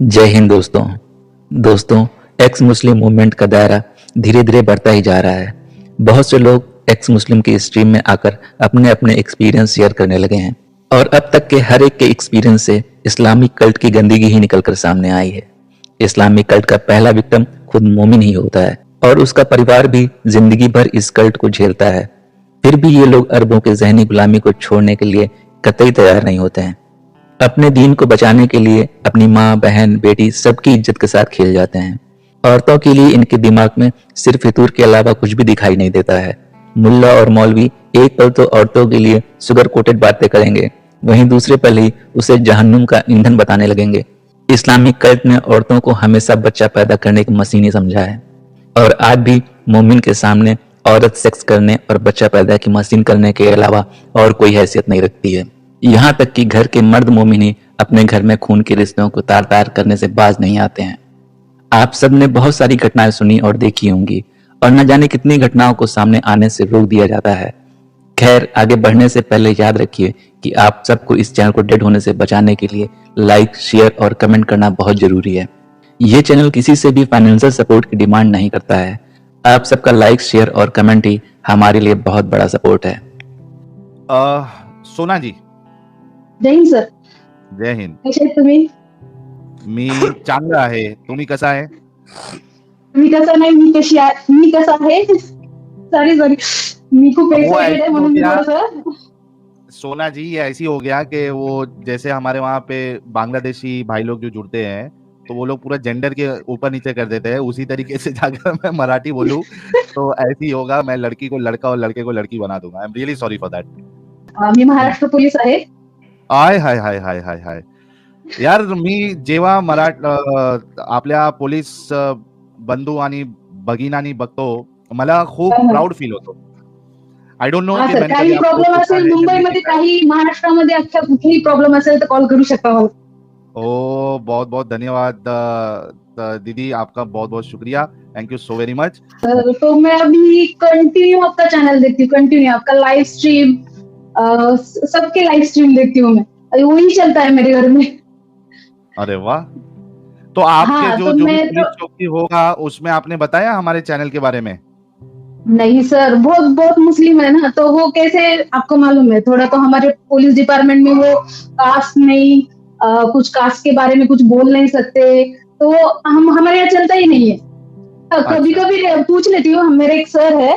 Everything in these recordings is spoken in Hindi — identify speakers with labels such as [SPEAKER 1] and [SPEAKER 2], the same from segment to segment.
[SPEAKER 1] जय हिंद दोस्तों। दोस्तों, एक्स मुस्लिम मूवमेंट का दायरा धीरे धीरे बढ़ता ही जा रहा है। बहुत से लोग एक्स मुस्लिम की स्ट्रीम में आकर अपने अपने एक्सपीरियंस शेयर करने लगे हैं और अब तक के हर एक के एक्सपीरियंस से इस्लामिक कल्ट की गंदगी ही निकलकर सामने आई है। इस्लामिक कल्ट का पहला विक्टिम खुद मोमिन ही होता है और उसका परिवार भी जिंदगी भर इस कल्ट को झेलता है। फिर भी ये लोग अरबों के जहनी गुलामी को छोड़ने के लिए कतई तैयार नहीं होते हैं। अपने दीन को बचाने के लिए अपनी माँ, बहन, बेटी सबकी इज्जत के साथ खेल जाते हैं। औरतों के लिए इनके दिमाग में सिर्फ फितूर के अलावा कुछ भी दिखाई नहीं देता है। मुल्ला और मौलवी एक पल तो औरतों के लिए शुगर कोटेड बातें करेंगे, वहीं दूसरे पल ही उसे जहन्नुम का ईंधन बताने लगेंगे। इस्लामिक कल्ट ने औरतों को हमेशा बच्चा पैदा करने की मशीन ही समझा है और आज भी मोमिन के सामने औरत सेक्स करने और बच्चा पैदा की मशीन करने के अलावा और कोई हैसियत नहीं रखती है। यहाँ तक कि घर के मर्द मोमिन ही अपने घर में खून के रिश्तों को तार तार करने से बाज नहीं आते हैं। आप सब ने बहुत सारी घटनाएं सुनी और देखी होंगी और न जाने कितनी घटनाओं को सामने आने से रोक दिया जाता है। खैर, आगे बढ़ने से पहले याद रखिए कि आप सबको इस चैनल को डेड होने से बचाने के लिए लाइक, शेयर और कमेंट करना बहुत जरूरी है। ये चैनल किसी से भी फाइनेंशियल सपोर्ट की डिमांड नहीं करता है। आप सबका लाइक, शेयर और कमेंट ही हमारे लिए बहुत बड़ा सपोर्ट है।
[SPEAKER 2] सोना जी,
[SPEAKER 3] जय हिंद सर.
[SPEAKER 2] जय हिंद.
[SPEAKER 3] कसे आहेत तुम्ही?
[SPEAKER 2] मी चांगला आहे. तुम्ही कसा आहे?
[SPEAKER 3] मी कसा नाही, मी कशी आहे, मी कसा आहे. सॉरी मी खूप एक्साइटेड है म्हणून मी थोडंसं.
[SPEAKER 2] सोना जी, ये ऐसी हो गया कि वो जैसे हमारे वहाँ पे बांग्लादेशी भाई लोग जो जुड़ते हैं तो वो लोग पूरा जेंडर के ऊपर नीचे कर देते हैं, उसी तरीके से जाकर मैं मराठी बोलूं तो ऐसी होगा, मैं लड़की को लड़का और लड़के को लड़की बना दूंगा. I am really sorry for that.
[SPEAKER 3] Me Maharashtra police आहे.
[SPEAKER 2] हाय हाय हाय हाय हाय हाय. यार, मी जेव्हा आपल्या पोलीस बंधू आणि भगिनांनी बघतो, मला खूप प्राऊड फील होतो. आय डोंट नो की
[SPEAKER 3] काही प्रॉब्लेम असेल मुंबईमध्ये, काही महाराष्ट्रामध्ये, अख्ख्या कुठेही प्रॉब्लेम असेल तर कॉल करू शकता मला.
[SPEAKER 2] ओ, बहुत बहुत धन्यवाद दीदी, आपका बहुत बहुत शुक्रिया. Thank you so very much.
[SPEAKER 3] तो मैं अभी कंटिन्यू आपका चैनल देखती हूँ, कंटिन्यू आपका लाइव स्ट्रीम, सबके लाइव स्ट्रीम देखती हूँ मैं, वही चलता है मेरे घर में.
[SPEAKER 2] अरे वाह. तो आपके जो पुलिस चौकी होगा उसमें आपने बताया हमारे चैनल के बारे में?
[SPEAKER 3] नहीं सर, बहुत बहुत मुस्लिम है ना, तो वो कैसे, आपको मालूम है थोड़ा, तो हमारे पुलिस डिपार्टमेंट में वो कास्ट नहीं, कुछ कास्ट के बारे में कुछ बोल नहीं सकते, तो हम हमारे यहाँ चलता ही नहीं है. कभी कभी पूछ लेती हूँ, मेरे एक सर है.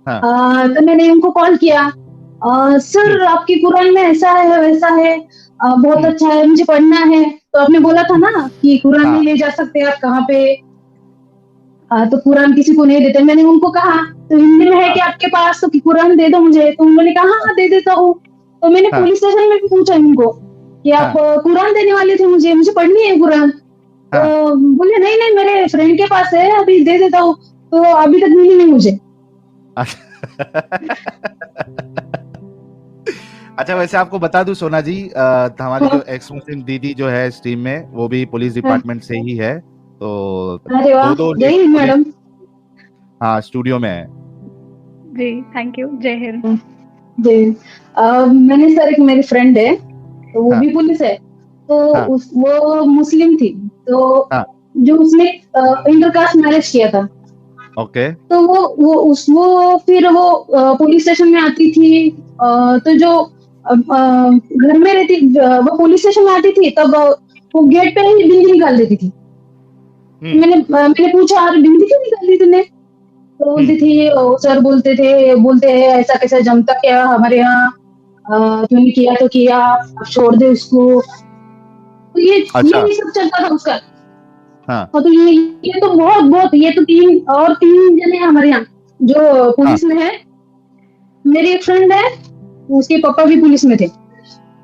[SPEAKER 3] तो मैंने उनको कॉल किया, सर आपकी कुरान में ऐसा है वैसा है, बहुत अच्छा है, मुझे पढ़ना है. तो आपने बोला था ना कि कुरान नहीं ले जा सकते आप कहाँ पे, तो कुरान किसी को नहीं देते. मैंने उनको कहा, तो हिंदी में है कि आपके पास, तो कुरान दे दो मुझे. तो उन्होंने कहा हाँ दे देता हूँ. तो मैंने पुलिस स्टेशन में भी पूछा उनको कि आप कुरान देने वाले थे, मुझे पढ़नी है कुरान. तो बोले नहीं मेरे फ्रेंड के पास है, अभी दे देता हूँ. तो अभी तक मिली नहीं मुझे.
[SPEAKER 2] अच्छा, वैसे आपको बता दूं सोना जी, हमारी जो एक्स मुस्लिम दीदी जो है स्ट्रीम में, वो भी पुलिस डिपार्टमेंट से ही है. तो दो
[SPEAKER 3] मैडम,
[SPEAKER 2] हाँ, स्टूडियो में है.
[SPEAKER 4] जी, थैंक यू. जय हिंद.
[SPEAKER 3] मैंने सर, एक मेरी फ्रेंड है, तो वो भी पुलिस है. तो वो मुस्लिम थी, तो जो उसने इंटरकास्ट मैरिज किया था.
[SPEAKER 2] ओके.
[SPEAKER 3] तो वो फिर वो पुलिस स्टेशन में आती थी, तो जो घर में रहती, वो पुलिस स्टेशन में आती थी, तब वो गेट पे ही बिंदी निकाल देती थी. मैंने पूछा, अरे बिंदी क्यों निकाल दी तूने? तो बोलती थी, सर बोलते हैं ऐसा कैसा जमता क्या हमारे यहाँ, तूने किया तो किया, अब छोड़ दे उसको. तो ये सब चलता था उसका. तो ये तो बहुत ये तो तीन जने हमारे यहाँ जो पुलिस में है. मेरी एक फ्रेंड है, उसके पापा भी पुलिस में थे.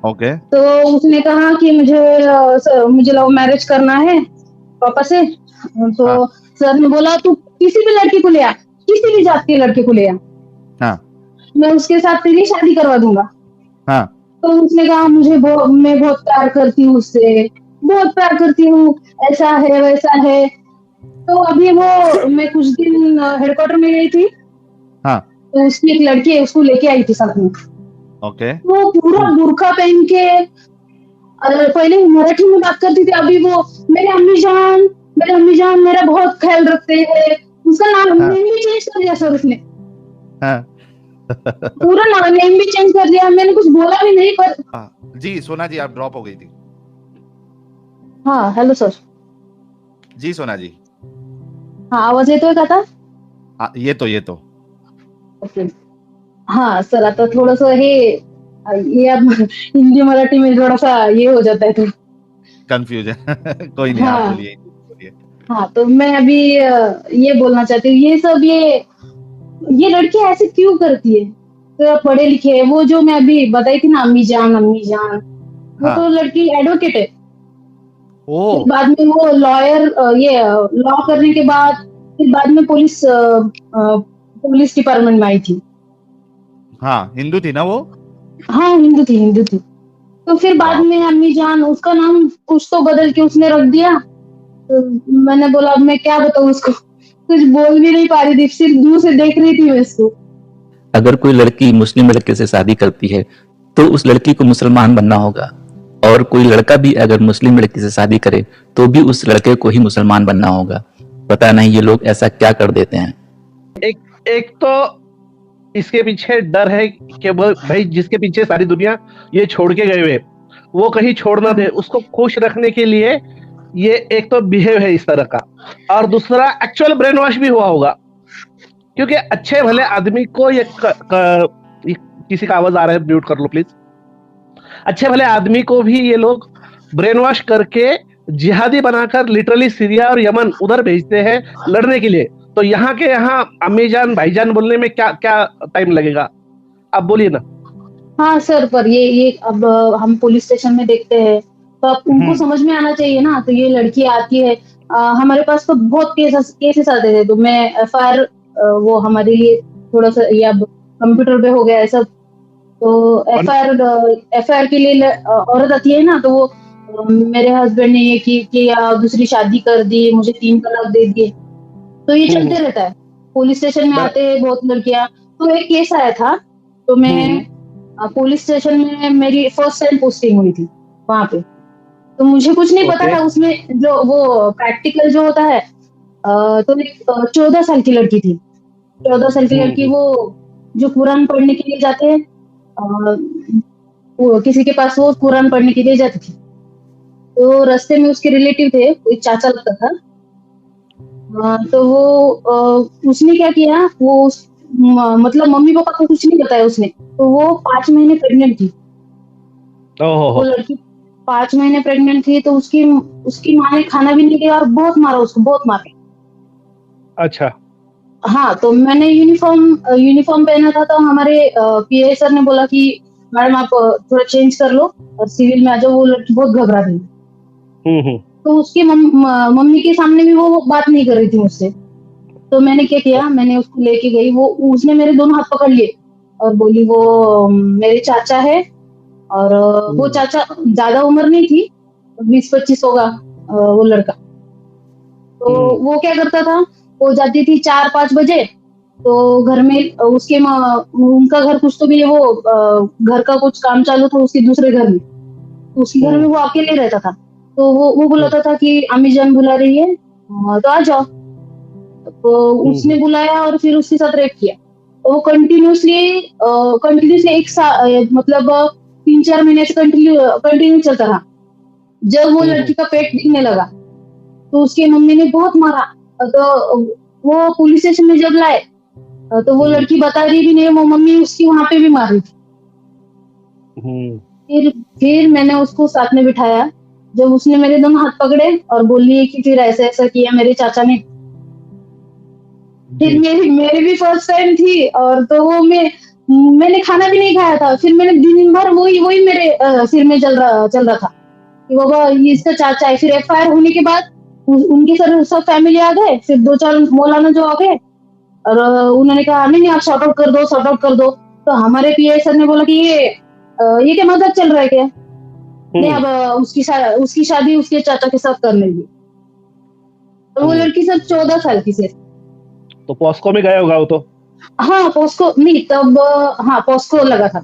[SPEAKER 2] ओके.
[SPEAKER 3] तो उसने कहा कि मुझे लव मैरिज करना है पापा से. तो सर ने बोला, तू किसी भी लड़की को ले आ, किसी भी जात के लड़के को ले आ, मैं उसके साथ तेरी शादी करवा दूंगा. तो उसने कहा, मैं बहुत प्यार करती हूँ उससे, बहुत प्यार करती हूँ, ऐसा है वैसा है. तो अभी मैं कुछ दिन हेडक्वार्टर में गई थी. तो उसकी एक लड़की है, उसको लेके आई थी साथ में.
[SPEAKER 2] ओके.
[SPEAKER 3] वो पूरा बुर्का पहन के पहले मराठी में बात करती थी, अभी वो मेरे अम्मी जान मेरा बहुत ख्याल रखते हैं, उसका नाम
[SPEAKER 2] हाँ।
[SPEAKER 3] नेम भी चेंज कर दिया सर उसने,
[SPEAKER 2] हाँ।
[SPEAKER 3] पूरा नेम भी चेंज कर दिया, मैंने कुछ बोला भी नहीं पर।
[SPEAKER 2] जी सोना जी, आप ड्रॉप हो गई थी।
[SPEAKER 3] हाँ हेलो सर।
[SPEAKER 2] जी सोना जी।
[SPEAKER 3] हाँ आवाज येतोय का आता?
[SPEAKER 2] ये तो
[SPEAKER 3] ओके। हाँ सर, आता थोडस ये अब हिंदी मराठी में थोड़ा सा ये हो जाता है तो।
[SPEAKER 2] कंफ्यूजन कोई नहीं, आप
[SPEAKER 3] हाँ
[SPEAKER 2] बोलिए।
[SPEAKER 3] हाँ, तो मैं अभी ये बोलना चाहती हूँ, ये सब ये लड़की ऐसे क्यों करती है? तो पढ़े लिखे है, वो जो मैं अभी बताई थी ना, अम्मी जान, वो
[SPEAKER 2] हाँ।
[SPEAKER 3] तो लड़की एडवोकेट है।
[SPEAKER 2] ओ।
[SPEAKER 3] फिर बाद में वो लॉयर, ये लॉ करने के बाद फिर बाद में पुलिस डिपार्टमेंट में आई थी।
[SPEAKER 2] हाँ, हिंदू थी ना वो?
[SPEAKER 3] हाँ हिंदू थी। तो फिर बाद
[SPEAKER 2] बाप।
[SPEAKER 3] में अम्मी जान, उसका नाम कुछ तो बदल के उसने रख दिया। तो मैंने बोला अब मैं क्या बताऊँ उसको, कुछ बोल भी नहीं पा रही थी, सिर्फ दूर से देख रही थी मैं इसको।
[SPEAKER 1] अगर कोई लड़की मुस्लिम लड़के से शादी करती है तो उस लड़की को मुसलमान बनना होगा, और कोई लड़का भी अगर मुस्लिम लड़की से शादी करे तो भी उस लड़के को ही मुसलमान बनना होगा। पता नहीं ये लोग ऐसा क्या कर देते हैं।
[SPEAKER 5] एक तो इसके पीछे डर है कि भाई जिसके पीछे सारी दुनिया ये छोड़ के गए हुए, वो कहीं छोड़ ना दे, उसको खुश रखने के लिए ये एक तो बिहेव है इस तरह का, और दूसरा एक्चुअल ब्रेन वॉश भी हुआ होगा, क्योंकि अच्छे भले आदमी को ये किसी का आवाज आ रहा है, म्यूट कर लो प्लीज। अच्छे भले आदमी को भी ये लोग ब्रेन वॉश करके जिहादी बनाकर लिटरली सीरिया और यमन उधर भेजते हैं लड़ने के लिए। तो यहाँ के यहाँ अम्मी जान भाईजान बोलने में क्या क्या टाइम लगेगा, आप बोलिए ना।
[SPEAKER 3] हाँ सर, पर ये अब हम पुलिस स्टेशन में देखते हैं तो अब उनको समझ में आना चाहिए ना। तो ये लड़की आती है, हमारे पास तो बहुत केसेस आते थे, तो मैं एफआईआर, वो हमारे लिए थोड़ा सा ये अब कंप्यूटर पे हो गया है सब, तो एफआईआर के लिए औरत आती है ना, तो वो मेरे हस्बैंड ने ये की या दूसरी शादी कर दी, मुझे 3 तलाक दे दिए, तो ये चलते रहता है। पुलिस स्टेशन में आते हैं बहुत लड़कियां। तो एक केस आया था, तो मैं पुलिस स्टेशन में मेरी फर्स्ट टाइम पोस्टिंग हुई थी वहां पे, तो मुझे कुछ नहीं पता था उसमें जो वो प्रैक्टिकल जो होता है। तो एक 14 साल की लड़की थी, 14 साल की लड़की, वो जो कुरान पढ़ने के लिए जाते हैं, वो किसी के पास वो कुरान पढ़ने के लिए जाती थी, तो रास्ते में उसके रिलेटिव थे, कोई चाचा लगता था। तो वो उसने क्या किया, वो मतलब मम्मी पापा को कुछ नहीं बताया उसने, तो वो 5 महीने प्रेग्नेंट थी। वो लड़की 5 महीने प्रेग्नेंट थी, तो उसकी माँ ने खाना भी नहीं दिया और बहुत मारा उसको, बहुत मारा।
[SPEAKER 5] अच्छा।
[SPEAKER 3] हाँ, तो मैंने यूनिफॉर्म पहना था, तो हमारे पीए सर ने बोला कि मैडम आप थोड़ा चेंज कर लो और सिविल में आ जाओ। वो लड़की बहुत घबरा गई, तो उसकी मम्मी के सामने भी वो बात नहीं कर रही थी मुझसे। तो मैंने क्या किया, मैंने उसको लेके गई, उसने मेरे दोनों हाथ पकड़ लिए और बोली वो मेरे चाचा है, और वो चाचा ज्यादा उम्र नहीं थी, 20-25 होगा वो लड़का। तो वो क्या करता था, वो जाती थी 4-5 बजे, तो घर में उनका घर कुछ तो भी वो घर का कुछ काम चालू था उसके दूसरे घर में, उसके घर में वो अकेले रहता था। तो वो बुलाता था कि अम्मी जान बुला रही है, तो आ जाओ। तो उसने बुलाया और फिर उसके साथ रेप किया। वो कंटिन्यूसली मतलब 3-4 महीने से कंटिन्यू चलता रहा। जब वो लड़की का पेट दिखने लगा, तो उसकी मम्मी ने बहुत मारा। तो वो पुलिस स्टेशन में जब लाए, तो वो लड़की बता रही भी नहीं, वो मम्मी उसकी वहां पे भी मार रही थी। फिर मैंने उसको साथ में बिठाया, जब उसने मेरे दोनों हाथ पकड़े और बोली कि फिर ऐसा किया मेरे चाचा ने। फिर मेरी भी फर्स्ट टाइम थी, और तो वो मैंने खाना भी नहीं खाया था। फिर मैंने दिन भर वही मेरे सिर में चल रहा था कि बाबा ये इसका चाचा है। फिर एफआईआर होने के बाद उनके सब फैमिली आ गए, फिर 2-4 मौलाना जो आ गए, और उन्होंने कहा नहीं आप सॉर्ट आउट कर दो। तो हमारे पीए सर ने बोला कि ये क्या मजाक चल रहा है क्या? नहीं, अब उसकी शादी उसके चाचा के साथ कर लेंगे। तो वो लड़की सब 14 साल की थी।
[SPEAKER 5] तो पॉस्को में गया होगा वो तो?
[SPEAKER 3] हाँ पॉस्को नहीं, तब हाँ पॉस्को लगा था।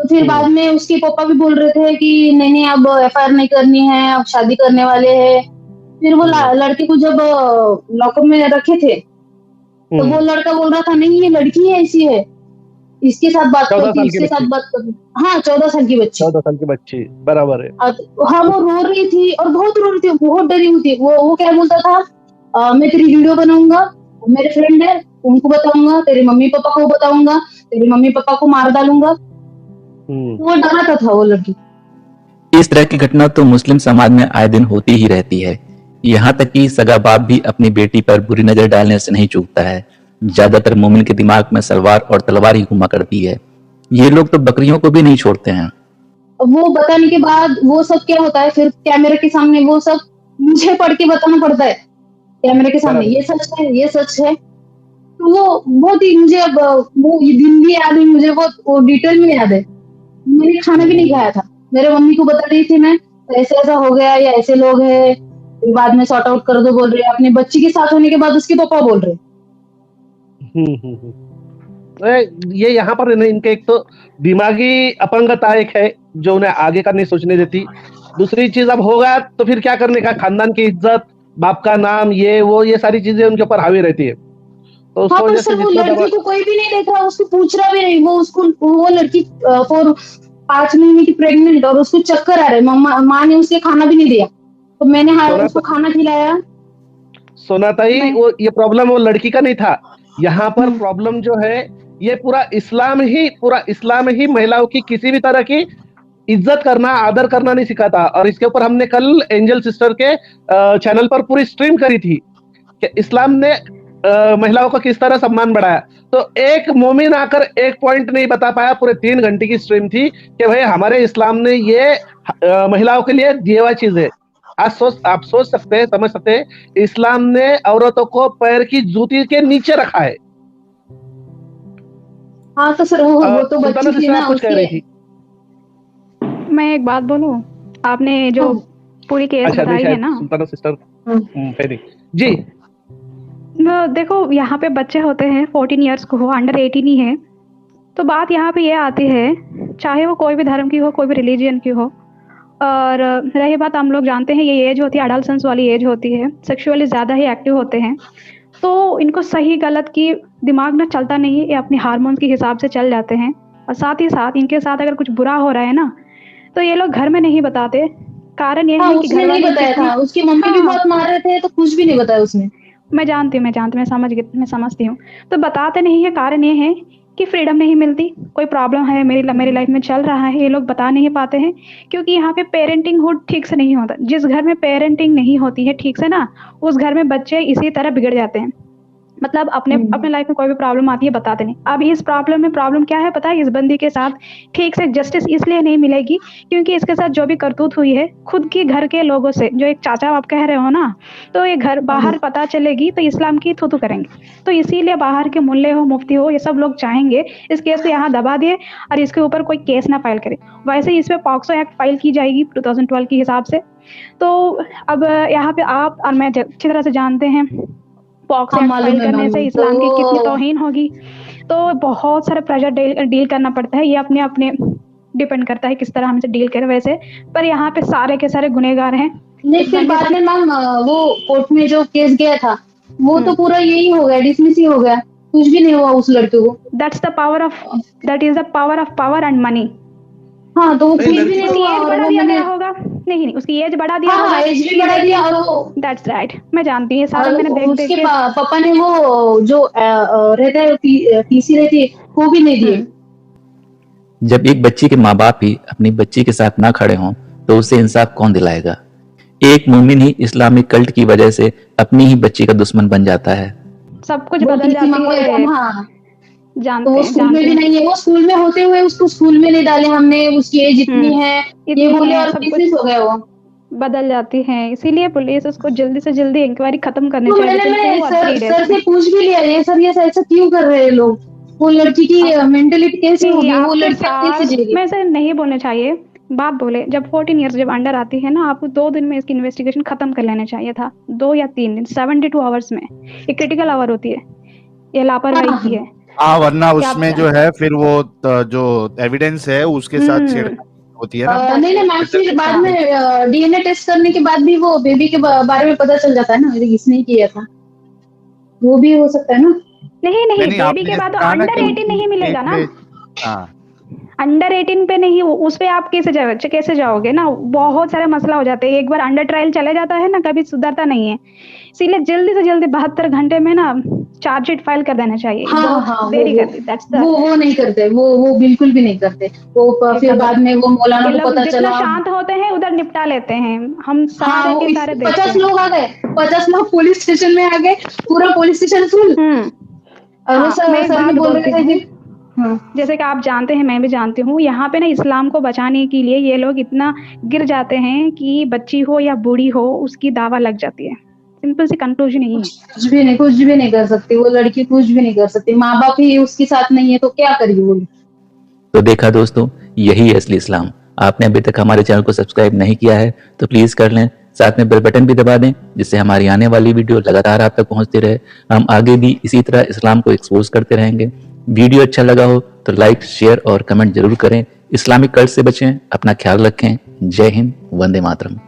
[SPEAKER 3] तो फिर बाद में उसके पापा भी बोल रहे थे कि नहीं नहीं अब एफआईआर नहीं करनी है, अब शादी करने वाले हैं। फिर वो लड़के को जब लॉकअप में रखे थे तो वो लड़का बोल रहा था नहीं ये लड़की है, ऐसी है, इसके साथ बात
[SPEAKER 5] 14
[SPEAKER 3] करती,
[SPEAKER 5] साल की
[SPEAKER 3] इसके साथ
[SPEAKER 5] बच्ची।
[SPEAKER 3] बात करती। हाँ 14 साल की बच्ची।
[SPEAKER 5] 14 साल की बच्ची, बराबर है।
[SPEAKER 3] हाँ वो रो रही थी और बहुत रो रही थी, बहुत डरी हुई थी। वो क्या बोलता था, मैं तेरी वीडियो बनाऊंगा, मेरे फ्रेंड है उनको बताऊंगा, तेरे मम्मी पापा को बताऊंगा, तेरे मम्मी पापा को मार डालूंगा। वो डराता था वो लड़की।
[SPEAKER 1] इस तरह की घटना तो मुस्लिम समाज में आए दिन होती ही रहती है। यहाँ तक कि सगा बाप भी अपनी बेटी पर बुरी नजर डालने से नहीं चूकता है। ज्यादातर मोमिन के दिमाग में सलवार और तलवार ही घुमा करती है। ये लोग तो बकरियों को भी नहीं छोड़ते हैं।
[SPEAKER 3] वो बताने के बाद वो सब क्या होता है, फिर कैमरे के सामने वो सब मुझे पढ़ के बताना पड़ता है कैमरे के सामने, ये सच है, ये सच है। तो वो बहुत ही मुझे अब वो ये दिन भी याद है, मुझे वो डिटेल में याद है। मैंने खाना भी नहीं खाया था, मेरे मम्मी को बता रही थी मैं, ऐसे ऐसा हो गया या ऐसे लोग हैं, बाद में सॉर्ट आउट कर दो बोल रहे। अपने बच्ची के साथ होने के बाद उसके पापा बोल रहे।
[SPEAKER 5] ये यहाँ पर इनके एक तो दिमागी अपंगता एक है जो उन्हें आगे का नहीं सोचने देती। दूसरी चीज अब होगा तो फिर क्या करने का, खानदान की इज्जत, बाप का नाम, ये वो ये सारी चीजें उनके ऊपर हावी रहती है। तो
[SPEAKER 3] हाँ पर सर वो लड़की को कोई भी नहीं देख रहा, उसको पूछ रहा भी नहीं। वो लड़की 5 महीने की प्रेग्नेंट और उसको चक्कर आ रहे, माँ ने उसके खाना भी नहीं दिया, तो मैंने उसको खाना खिलाया।
[SPEAKER 5] सोनाताई वो ये प्रॉब्लम वो लड़की का नहीं था, यहाँ पर प्रॉब्लम जो है ये पूरा इस्लाम ही महिलाओं की किसी भी तरह की इज्जत करना, आदर करना नहीं सिखाता। और इसके ऊपर हमने कल एंजल सिस्टर के चैनल पर पूरी स्ट्रीम करी थी कि इस्लाम ने महिलाओं का किस तरह सम्मान बढ़ाया। तो एक मोमिन आकर एक पॉइंट नहीं बता पाया, पूरे 3 घंटे की स्ट्रीम थी कि भाई हमारे इस्लाम ने ये महिलाओं के लिए दिया हुआ चीज है। आप सोच सकते हैं, समझ सकते हैं, इस्लाम ने औरतों को पैर की जूती के नीचे रखा है।
[SPEAKER 3] हाँ तो सर वो तो बच्ची थी ना,
[SPEAKER 5] कुछ कह रही थी।
[SPEAKER 4] मैं एक बात बोलूं, आपने जो पूरी केस बताई है ना
[SPEAKER 5] सुल्ताना सिस्टर जी,
[SPEAKER 4] देखो यहाँ पे बच्चे होते हैं 14 इयर्स को हो, अंडर 18 ही है। तो बात यहाँ पे ये आती है, चाहे वो कोई भी धर्म की हो, कोई भी रिलीजियन की हो। और रही बात, हम लोग जानते हैं ये एज होती है, अडल्सेंस वाली एज होती है, सेक्सुअली ज़्यादा ही एक्टिव होते हैं। तो इनको सही गलत की दिमाग में चलता नहीं है, ये अपने हार्मोन्स के हिसाब से चल जाते हैं। और साथ ही साथ इनके साथ अगर कुछ बुरा हो रहा है ना, तो ये लोग घर में नहीं बताते। कारण ये है कि
[SPEAKER 3] उसने नहीं बताया था, उसकी मम्मी भी बहुत मार रहे थे तो कुछ भी नहीं बताया उसने।
[SPEAKER 4] मैं जानती हूँ, मैं समझती हूँ। तो बताते नहीं है, कारण ये है कि फ्रीडम नहीं मिलती। कोई प्रॉब्लम है मेरी लाइफ में चल रहा है, ये लोग बता नहीं पाते हैं, क्योंकि यहाँ पे पेरेंटिंग हुड ठीक से नहीं होता। जिस घर में पेरेंटिंग नहीं होती है ठीक से ना, उस घर में बच्चे इसी तरह बिगड़ जाते हैं। मतलब अपने लाइफ में कोई भी प्रॉब्लम आती है बताते नहीं। अब इस प्रॉब्लम क्या है पता है, इस बंदी के साथ ठीक से जस्टिस इसलिए नहीं मिलेगी क्योंकि इसके साथ जो भी करतूत हुई है खुद के घर के लोगों से, जो एक चाचा आप कह रहे हो ना, तो ये घर बाहर पता चलेगी तो इस्लाम की थू करेंगे। तो इसीलिए बाहर के मुल्ले हो, मुफ्ती हो, ये सब लोग चाहेंगे इस केस को यहाँ दबा दिए और इसके ऊपर कोई केस ना फाइल करे। वैसे इस पे पॉक्सो एक्ट फाइल की जाएगी 2012 के हिसाब से। तो अब यहाँ पे आप और मैं अच्छी तरह से जानते हैं, पॉक्स एक्ट फाइल करने से इस्लाम की कितनी तौहीन होगी। तो बहुत सारे प्रेशर डील करना पड़ता है। ये अपने डिपेंड करता है किस तरह हमसे डील करें वैसे। पर यहाँ पे सारे के सारे गुनहगार हैं।
[SPEAKER 3] नहीं फिर बाद में मैम वो कोर्ट में जो केस गया था वो तो पूरा यही हो गया, डिसमिस ही हो गया, कुछ भी नहीं हुआ उस लड़के को।
[SPEAKER 4] That is the power of power and money.
[SPEAKER 3] हाँ तो कुछ भी नहीं हुआ।
[SPEAKER 4] एज बढ़ा दिया गया होगा, नहीं उसकी एज बढ़ा दिया होगा।
[SPEAKER 3] एज भी बढ़ा दिया और वो
[SPEAKER 4] दैट्स राइट, मैं जानती हूँ सारा, मैंने देख के
[SPEAKER 3] पापा ने वो जो रहता है टीसी रहती है वो भी नहीं दिए।
[SPEAKER 1] जब एक बच्ची के माँ बाप ही अपनी बच्ची के साथ ना खड़े हों तो उसे इंसाफ कौन दिलाएगा। एक मोमिन ही इस्लामिक कल्ट की वजह से अपनी ही बच्ची का दुश्मन बन जाता है।
[SPEAKER 4] सब कुछ बदल जाती है।
[SPEAKER 3] जानते तो वो स्कूल में भी नहीं है, वो स्कूल में होते हुए उसको स्कूल में नहीं डाले हमने, उसकी एज इतनी है ये बोले और डिसमिस हो गया, वो
[SPEAKER 4] बदल जाती है। इसीलिए पुलिस उसको जल्दी से जल्दी इंक्वायरी खत्म करनी
[SPEAKER 3] तो
[SPEAKER 4] चाहिए।
[SPEAKER 3] सर से पूछ भी लिया ये सर, ये ऐसा क्यों कर रहे हैं लोग, वो लड़की की मेंटलिटी कैसे होगी, वो लड़की कैसे जिएगी।
[SPEAKER 4] मैं सर नहीं बोलना चाहिए, बात बोले जब 14 इयर्स जब अंडर आती है ना, आपको 2 दिन में इसकी इन्वेस्टिगेशन खत्म कर लेना चाहिए था, 2 या 3 दिन, 72 आवर्स में। ये क्रिटिकल आवर होती है, ये लापरवाही की है।
[SPEAKER 2] हाँ, वरना
[SPEAKER 4] क्या
[SPEAKER 2] उसमें
[SPEAKER 4] पता।
[SPEAKER 2] जो है फिर वो जो एविडेंस है उसके साथ छेड़खानी होती है ना।
[SPEAKER 3] नहीं नहीं मैम, फिर बाद में डीएनए टेस्ट करने के बाद भी वो बेबी के बारे में पता चल जाता है ना, इसने ही किया था, वो भी हो सकता है ना।
[SPEAKER 4] नहीं नहीं,
[SPEAKER 2] नहीं
[SPEAKER 4] बेबी
[SPEAKER 2] आपने
[SPEAKER 4] के
[SPEAKER 2] जैसे
[SPEAKER 4] बाद तो
[SPEAKER 2] कहा ना
[SPEAKER 4] अंडर
[SPEAKER 2] कि
[SPEAKER 4] 18 नहीं मिलेगा ना।
[SPEAKER 2] हाँ
[SPEAKER 4] अंडर 18 पे नहीं, उस पे आप कैसे जाओगे ना, बहुत सारे मसला हो जाते हैं। एक बार अंडर ट्रायल चले जाता है ना, कभी सुधरता नहीं है। इसीलिए जल्दी से जल्दी 72 घंटे में ना चार्जशीट फाइल कर देना चाहिए।
[SPEAKER 3] हाँ
[SPEAKER 4] बहुत
[SPEAKER 3] हाँ,
[SPEAKER 4] देरी कर दी, दैट्स द
[SPEAKER 3] वो नहीं करते, वो बिल्कुल भी नहीं करते। वो फिर बाद में वो मौलाना
[SPEAKER 4] ये
[SPEAKER 3] को
[SPEAKER 4] लोग
[SPEAKER 3] पता
[SPEAKER 4] जितना
[SPEAKER 3] चला।
[SPEAKER 4] शांत होते हैं उधर निपटा लेते हैं। हम
[SPEAKER 3] हाँ,
[SPEAKER 4] सारे
[SPEAKER 3] वो
[SPEAKER 4] के सारे देखते
[SPEAKER 3] 50
[SPEAKER 4] हैं।
[SPEAKER 3] लोग आ गए, 50 लोग पुलिस स्टेशन में आ गए, पूरा पुलिस स्टेशन फुल। और वो
[SPEAKER 4] हाँ, मैं एक
[SPEAKER 3] सर भी
[SPEAKER 4] बात
[SPEAKER 3] बोल
[SPEAKER 4] बोलती
[SPEAKER 3] रहे थे
[SPEAKER 4] हूँ,
[SPEAKER 3] कि हाँ
[SPEAKER 4] जैसे कि आप जानते हैं, मैं भी जानती हूँ, यहाँ पे ना इस्लाम को बचाने के लिए ये लोग इतना गिर जाते हैं कि बच्ची हो या बूढ़ी हो उसकी दावा लग जाती है। सिंपल सी कंक्लूजन यही है।
[SPEAKER 3] कुछ भी नहीं कर सकती वो लड़की, कुछ भी नहीं कर सकती। माँ बाप ही उसके साथ नहीं है तो क्या करेगी वो।
[SPEAKER 1] तो देखा दोस्तों, यही है असली इस्लाम। आपने अभी तक हमारे चैनल को सब्सक्राइब नहीं किया है तो प्लीज कर लें, साथ में बेल बटन भी दबा दें, जिससे हमारी आने वाली वीडियो लगातार आप तक पहुंचती रहे। हम आगे भी इसी तरह इस्लाम को एक्सपोज करते रहेंगे। वीडियो अच्छा लगा हो तो लाइक, शेयर और कमेंट जरूर करें। इस्लामिक कल्ट से बचें, अपना ख्याल रखें। जय हिंद, वंदे मातरम।